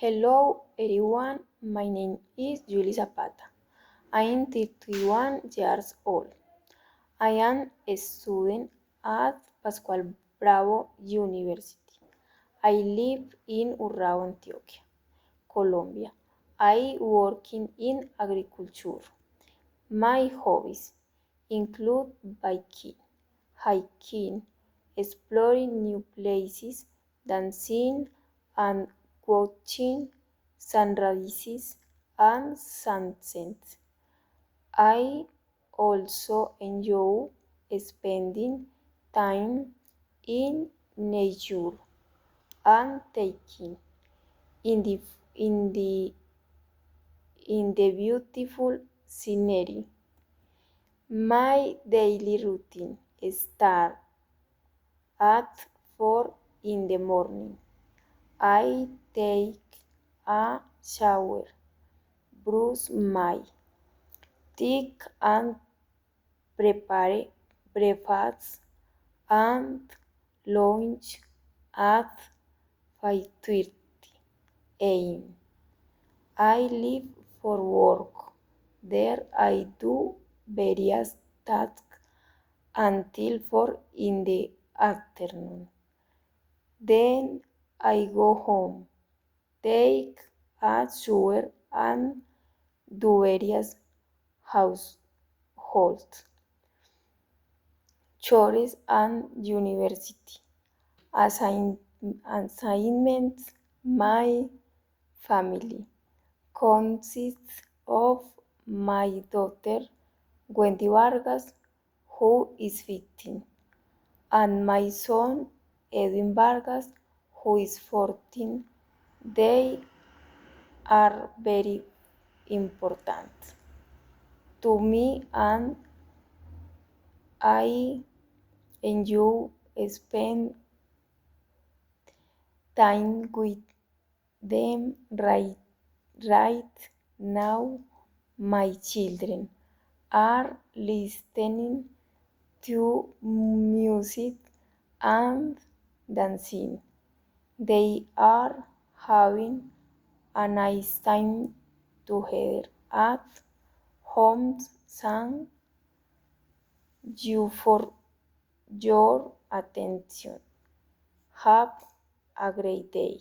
Hello everyone, my name is Julie Zapata. I am 31 years old. I am a student at Pascual Bravo University. I live in Urrao, Antioquia, Colombia. I work in agriculture. My hobbies include biking, hiking, exploring new places, dancing, and watching sunrises and sunsets. I also enjoy spending time in nature and taking in the in the in the beautiful scenery. My daily routine starts at 4 in the morning. I take a shower, brush my teeth and prepare breakfast and lunch at 5:30 a.m. I leave for work. There I do various tasks until 4 in the afternoon. Then I go home, take a shower and do various household chores and university assignments. My family consists of my daughter Wendy Vargas, who is 15, and my son Edwin Vargas, who is 14. They are very important to me, and I enjoy spend time with them right now. My children are listening to music and dancing. They are having a nice time together at home. Thank you for your attention. Have a great day.